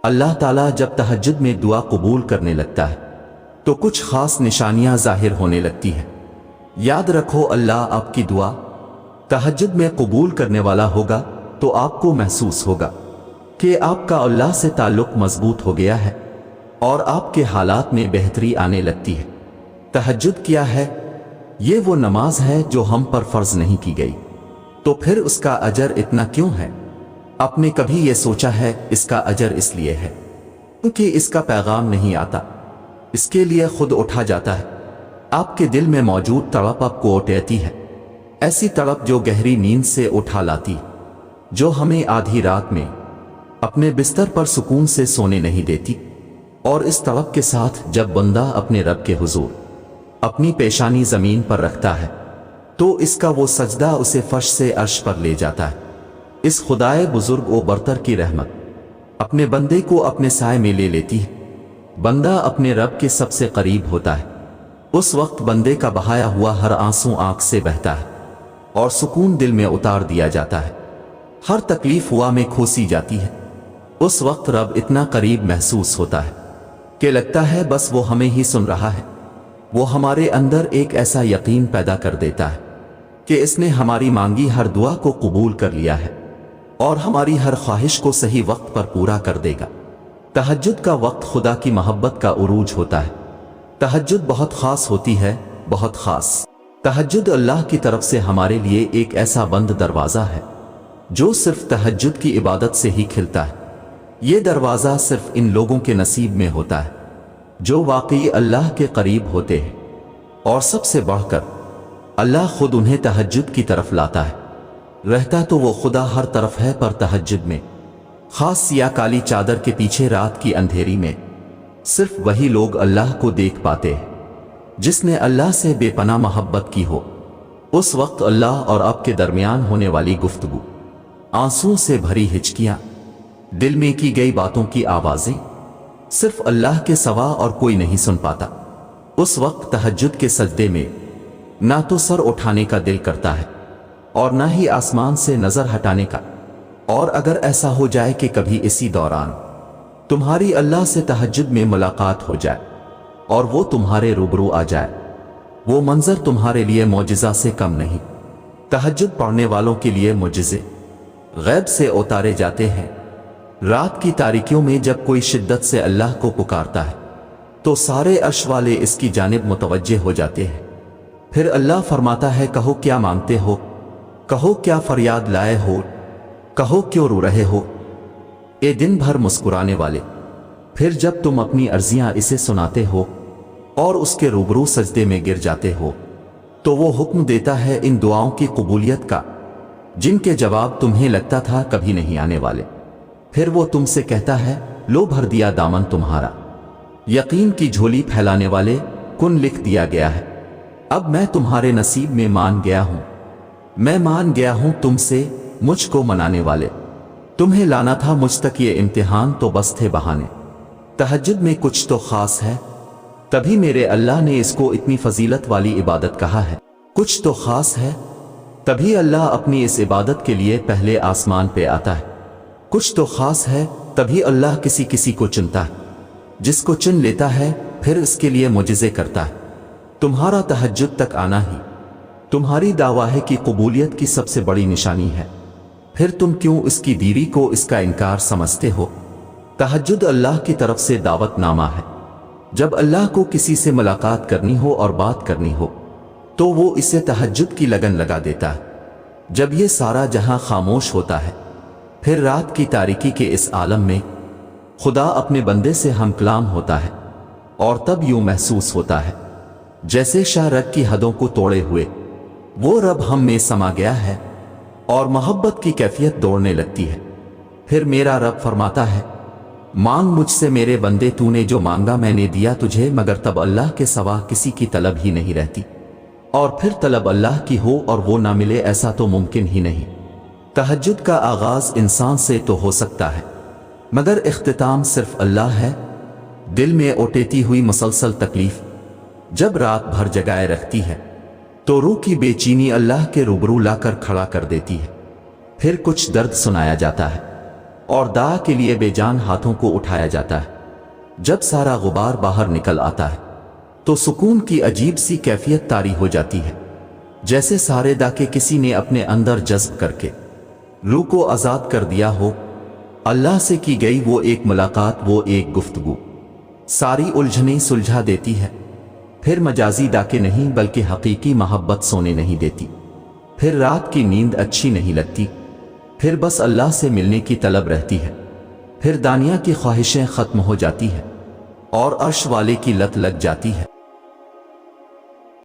اللہ ताला जब तहज्जुद में दुआ कबूल करने लगता है तो कुछ खास निशानियां जाहिर होने लगती हैं। याद रखो, अल्लाह आपकी दुआ तहज्जुद में कबूल करने वाला होगा तो आपको महसूस होगा कि आपका अल्लाह से ताल्लुक मजबूत हो गया है और आपके हालात में बेहतरी आने लगती है। तहज्जुद क्या है? ये वो नमाज है जो हम पर फर्ज नहीं की गई, तो फिर उसका अजर इतना क्यों है? आपने कभी ये सोचा है? इसका अजर इसलिए है क्योंकि इसका पैगाम नहीं आता, इसके लिए खुद उठा जाता है। आपके दिल में मौजूद तड़प आपको उठाती है, ऐसी तड़प जो गहरी नींद से उठा लाती, जो हमें आधी रात में अपने बिस्तर पर सुकून से सोने नहीं देती। और इस तड़प के साथ जब बंदा अपने रब के हुजूर अपनी पेशानी जमीन पर रखता है तो इसका वो सजदा उसे फर्श से अर्श पर ले जाता है। इस खुदाए बुजुर्ग व बरतर की रहमत अपने बंदे को अपने साए में ले लेती है। बंदा अपने रब के सबसे करीब होता है। उस वक्त बंदे का बहाया हुआ हर आंसू आंख से बहता है और सुकून दिल में उतार दिया जाता है। हर तकलीफ हुआ में खोसी जाती है। उस वक्त रब इतना करीब महसूस होता है कि लगता है बस वो हमें ही सुन रहा है। वो हमारे अंदर एक ऐसा यकीन पैदा कर देता है कि इसने हमारी मांगी हर दुआ को कबूल कर लिया है और हमारी हर ख्वाहिश को सही वक्त पर पूरा कर देगा। तहज्जुद का वक्त खुदा की मोहब्बत का उरूज होता है। तहज्जुद बहुत खास होती है, बहुत खास। तहज्जुद अल्लाह की तरफ से हमारे लिए एक ऐसा बंद दरवाज़ा है जो सिर्फ तहज्जुद की इबादत से ही खिलता है। ये दरवाज़ा सिर्फ इन लोगों के नसीब में होता है जो वाकई अल्लाह के करीब होते हैं, और सबसे बढ़कर अल्लाह खुद उन्हें तहज्जुद की तरफ लाता है। रहता तो वो खुदा हर तरफ है, पर तहज्जुद में खास सिया काली चादर के पीछे रात की अंधेरी में सिर्फ वही लोग अल्लाह को देख पाते हैं जिसने अल्लाह से बेपनाह मोहब्बत की हो। उस वक्त अल्लाह और आपके दरमियान होने वाली गुफ्तगू, आंसुओं से भरी हिचकियां, दिल में की गई बातों की आवाजें सिर्फ अल्लाह के सिवा और कोई नहीं सुन पाता। उस वक्त तहज्जुद के सजदे में ना तो सर उठाने का दिल करता है और ना ही आसमान से नजर हटाने का। और अगर ऐसा हो जाए कि कभी इसी दौरान तुम्हारी अल्लाह से तहज्जुद में मुलाकात हो जाए और वो तुम्हारे रूबरू आ जाए, वो मंजर तुम्हारे लिए मौजिज़ा से कम नहीं। तहज्जुद पढ़ने वालों के लिए मुजिज़े गैब से उतारे जाते हैं। रात की तारीकियों में जब कोई शिद्दत से अल्लाह को पुकारता है तो सारे अर्श वाले इसकी जानिब मुतवज्जे हो जाते हैं। फिर अल्लाह फरमाता है, कहो क्या मांगते हो, कहो क्या फरियाद लाए हो, कहो क्यों रो रहे हो, ए दिन भर मुस्कुराने वाले। फिर जब तुम अपनी अर्जियां इसे सुनाते हो और उसके रूबरू सजदे में गिर जाते हो तो वो हुक्म देता है इन दुआओं की कबूलियत का जिनके जवाब तुम्हें लगता था कभी नहीं आने वाले। फिर वो तुमसे कहता है, लो भर दिया दामन तुम्हारा, यकीन की झोली फैलाने वाले, कुन लिख दिया गया है। अब मैं तुम्हारे नसीब में मान गया हूं, मैं मान गया हूं तुमसे, मुझको मनाने वाले। तुम्हें लाना था मुझ तक ये इम्तिहान तो बस थे बहाने। तहज्जुद में कुछ तो खास है, तभी मेरे अल्लाह ने इसको इतनी फजीलत वाली इबादत कहा है। कुछ तो खास है, तभी अल्लाह अपनी इस इबादत के लिए पहले आसमान पे आता है। कुछ तो खास है, तभी अल्लाह किसी किसी को चुनता है, जिसको चुन लेता है फिर इसके लिए मुजिज़े करता है। तुम्हारा तहज्जुद तक आना ही तुम्हारी दावा है कि कबूलियत की सबसे बड़ी निशानी है। फिर तुम क्यों इसकी देरी को इसका इनकार समझते हो? तहज्जुद अल्लाह की तरफ से दावतनामा है। जब अल्लाह को किसी से मुलाकात करनी हो और बात करनी हो तो वो इसे तहज्जुद की लगन लगा देता है। जब ये सारा जहां खामोश होता है, फिर रात की तारीकी के इस आलम में खुदा अपने बंदे से हमकलाम होता है और तब यूं महसूस होता है जैसे शारक की हदों को तोड़े हुए वो रब हम में समा गया है और मोहब्बत की कैफियत दौड़ने लगती है। फिर मेरा रब फरमाता है, मांग मुझसे मेरे बंदे, तूने जो मांगा मैंने दिया तुझे, मगर तब अल्लाह के सिवा किसी की तलब ही नहीं रहती। और फिर तलब अल्लाह की हो और वो ना मिले, ऐसा तो मुमकिन ही नहीं। तहज्जुद का आगाज इंसान से तो हो सकता है मगर इख्तिताम सिर्फ अल्लाह है। दिल में उठेती हुई मुसलसल तकलीफ जब रात भर जगाए रखती है तो रूह की बेचैनी अल्लाह के रूबरू लाकर खड़ा कर देती है। फिर कुछ दर्द सुनाया जाता है, اور دعا کے لیے بے جان ہاتھوں کو اٹھایا جاتا ہے۔ جب سارا غبار باہر نکل آتا ہے تو سکون کی عجیب سی کیفیت طاری ہو جاتی ہے، جیسے سارے داکے کسی نے اپنے اندر جذب کر کے روح کو آزاد کر دیا ہو۔ اللہ سے کی گئی وہ ایک ملاقات، وہ ایک گفتگو ساری الجھنیں سلجھا دیتی ہے۔ پھر مجازی ڈاکے نہیں بلکہ حقیقی محبت سونے نہیں دیتی، پھر رات کی نیند اچھی نہیں لگتی، پھر بس اللہ سے ملنے کی طلب رہتی ہے، پھر دنیا کی خواہشیں ختم ہو جاتی ہیں اور عرش والے کی لت لگ جاتی ہے۔